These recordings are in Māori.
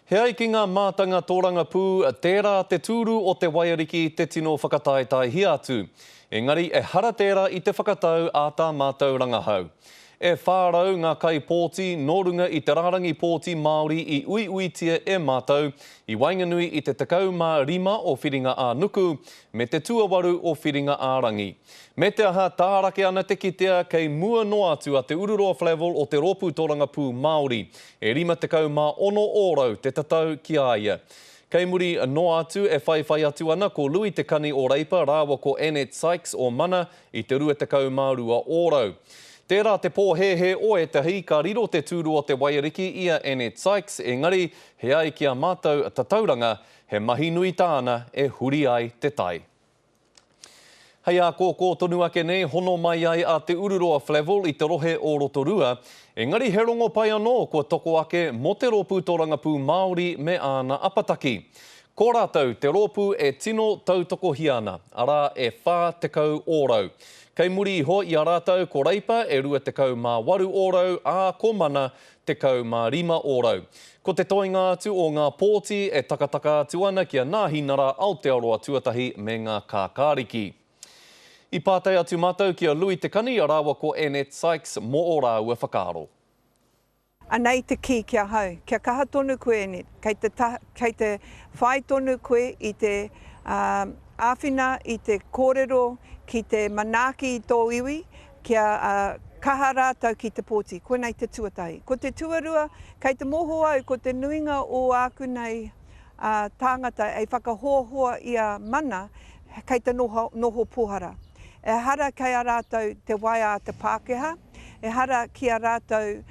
He ai ki ngā mātanga tōranga pū, tērā te tūru o te Waiariki te tino whakataetai hi atu. Engari, e hara tērā i te whakatau a tā mātou rangahau. E whārau ngā kai pōti, nō runga i te rārangi pōti Māori i uiuitia e mātou, i Wainganui i te 15 o whiringa a Nuku, me te tuawaru o whiringa a Rangi. Me te aha tārake ana te kitea kei mua no atu a te Ururoa Flavel o te Rōpū Tōranga Pū Māori, e 50 ōrau te tatau ki aia. Kei muri no atu e whai atu ana ko Lui te kani o Reipa, rāwa ko Annette Sykes o Mana i te 22 ōrau. Tērā te pōhehe o e tahi ka riro te tūru o te Waiariki ia Annette Sykes, engari he ai ki a mātou tatauranga, he mahi nui tāna e huri ai te tai. Hei a kōkō tonu ake nei, hono mai ai a te Ururoa Flavel i te rohe o Rotorua, engari he rongo pai anō kua toko ake mo te Rōpū Tōranga Pū Māori me ana apataki. Ko rātou, te rōpū e tino tautoko hiana, ara e whā tekau ōrau. Kei muri iho i a rātou ko Reipa e 28 ōrau, a ko Mana 15 ōrau. Ko te toinga atu o ngā pōti e takataka atu ana ki a Ngāhinara Aotearoa tuatahi me ngā kākāriki. I pātai atu mātou ki a Lui te kani, a rāwa ko Annette Sykes mo o rāua whakaaro. Anei te ki kia hau, kia kaha tonu koe Annette, kei te whai tonu koe i te āwhina, i te kōrero, ki te manaaki i tō iwi, kia kaha rātau ki te pōti, koe nei te tuatahi. Ko te tuarua, kei te moho au, ko te nuinga o āku nei tāngata e whakahoahoa i a Mana, kei te noho pohara. E hara kei a rātau te wai a te Pākehā, e hara ki a rātau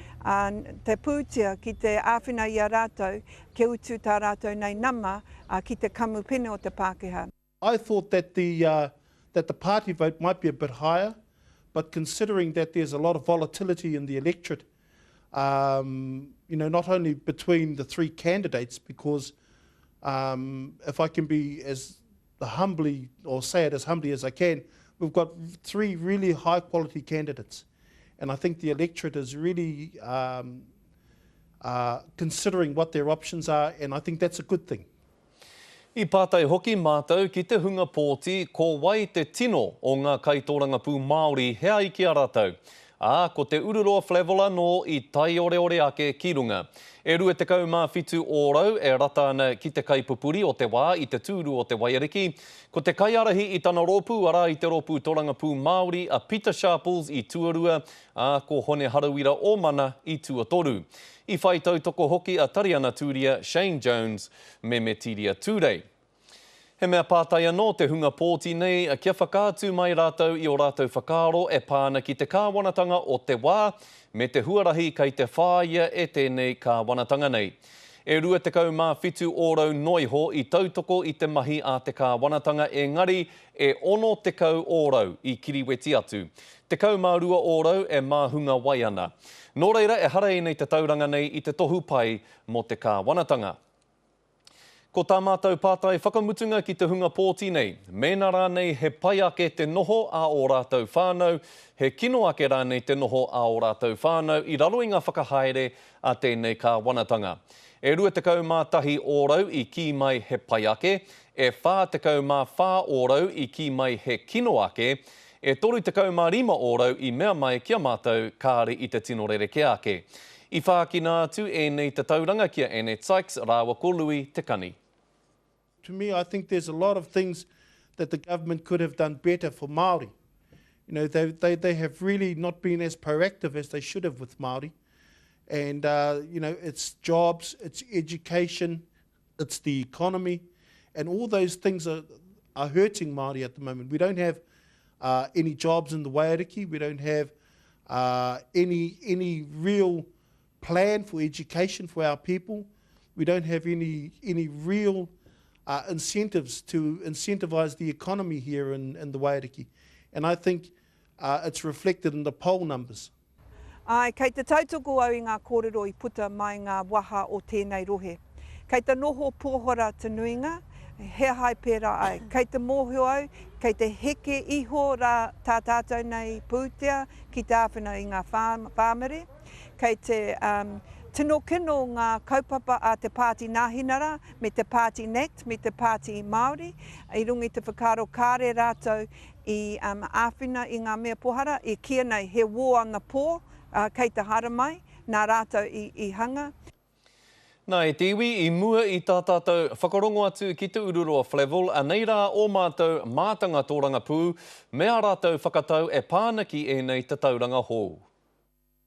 te pūtia ki te āwhina i a rātau, ke utu tā rātau nei nama ki te kamupene o te Pākehā. I thought that the party vote might be a bit higher, but considering that there's a lot of volatility in the electorate, not only between the three candidates, because if I can be as humbly, or say it as humbly as I can, we've got three really high quality candidates. And I think the electorate is really considering what their options are, and I think that's a good thing. I pātai hoki mātou ki te hunga pōti, ko wai te tino o ngā kaitōranga pū Māori he ai ki a rātou. Ko te Ururoa Flavel anō i tai ore ake ki runga. E 27 ōrau e rata ana ki te kaipupuri o te wā i te tūru o te Waiariki. Ko te kaiarahi i tana rōpū, ara i te Rōpū Tōranga Pū Māori, a Peter Sharples i Tuarua, ko Hone Harawira o Mana i Tuatoru. I whai tautoko hoki a Tariana Tūria, Shane Jones, me Metiria Ture. He mea pātai anō te hunga pōti nei, kia whakātu mai rātou i o rātou whakaaro e pāna ki te kāwanatanga o te wā, me te huarahi kei te whāia e tēnei kāwanatanga nei. E 27 ōrau noiho i tautoko i te mahi a te kāwanatanga, engari e 60 ōrau i kiriweti atu. Te 12 ōrau e māhunga wai ana. Nō reira e hara nei te tauranga nei i te tohu pai mo te kāwanatanga. Ko tā mātou pātai whakamutunga ki te hunga pōti nei. Mēnā rā nei he pai ake te noho a o rātou whānau, he kino ake rā nei te noho a o rātou whānau, i raro i ngā whakahaere a tēnei kāwanatanga. E 21 ōrau i ki mai he pai ake, e 44 ōrau i ki mai he kino ake, e 35 ōrau i mea mai kia mātou kāre i te tino rereke ake. I whākina atu e nei te tauranga kia Annette Sykes, rāwa ko Lui te kani. To me, I think there's a lot of things that the government could have done better for Māori. They have really not been as proactive as they should have with Māori. And, it's jobs, it's education, it's the economy, and all those things are hurting Māori at the moment. We don't have any jobs in the Waiariki. We don't have any real plan for education for our people. We don't have any real incentives to incentivise the economy here in the Waiariki. And I think it's reflected in the poll numbers. Kei te tautoko au i ngā kōrero i puta mai ngā waha o tēnei rohe. Kei te noho pōhora te nuinga, he hai pērā ai. Kei te mōhio au, kei te heke iho rā tā tātou nei pūtea ki te āwhina i ngā whāmere. Kei te tino kino ngā kaupapa a te Pāti Ngāhinara, me te Pāti NACT, me te Pāti Māori, i rungi te whakaro kāre rātou i āwhina i ngā mea pohara, i kia nei he war on the poor, kei te hara mai, nā rātou i hanga. Nā e te iwi i mua i tā tātou whakarongo atu ki te Ururoa Flevel, anei rā o mātou mātanga tōranga pū, mea rātou whakatau e pānaki e nei te tauranga hou.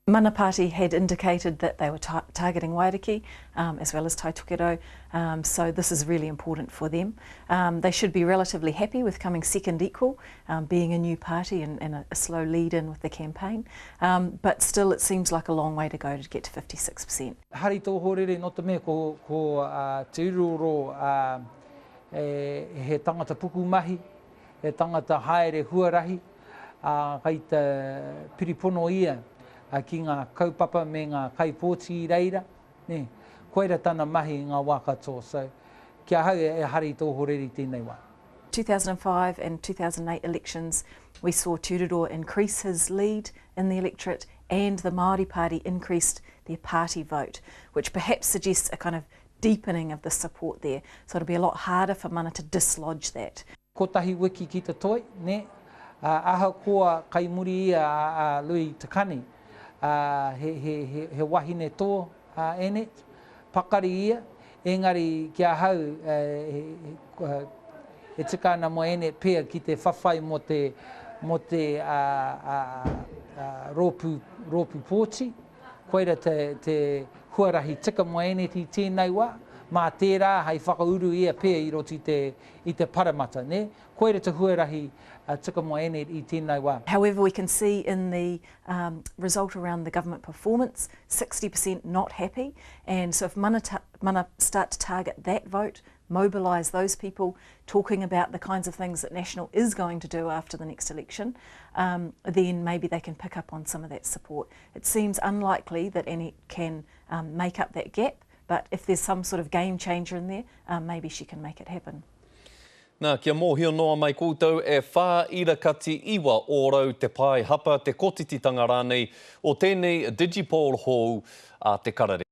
Mana Party had indicated that they were targeting Waiariki as well as Taitokerau, so this is really important for them. They should be relatively happy with coming second equal, being a new party and a slow lead in with the campaign, but still it seems like a long way to go to get to 56%. Hari tō horere no te mea ko te uroro he tangata puku mahi, he tangata haere huarahi, kai te piripono ia, ki ngā kaupapa me ngā kaipōti I reira, ne, koera tana mahi ngā wā katoa, so kia hau e hari tō horeri tēnei wā. 2005 and 2008 elections, we saw Te Ururoa increase his lead in the electorate and the Māori Party increased their party vote, which perhaps suggests a kind of deepening of the support there, so it'll be a lot harder for mana to dislodge that. Kotahi wiki ki te toi, ne, aha koa kai muri ia a Lui Takani, he wahine tō ene, pakari ia, engari kia hau e tikana mo ene pēr ki te whawhai mo te rōpu pōti, koera te huarahi tika mo ene ti tēnei wā, mā tērā hei whakauru ia pēr I roti I te paramata, ne? Koera te huarahi tika mo ene I tēnei wā. However, we can see in the result around the government performance, 60% not happy, and so if mana start to target that vote, mobilise those people talking about the kinds of things that National is going to do after the next election, then maybe they can pick up on some of that support. It seems unlikely that any can make up that gap, but if there's some sort of game changer in there, maybe she can make it happen. Nā, kia mōhio noa mai koutou e whā irakati iwa ōrau te pai hapa te kotititanga rānei o tēnei Digipol Hall a te karare.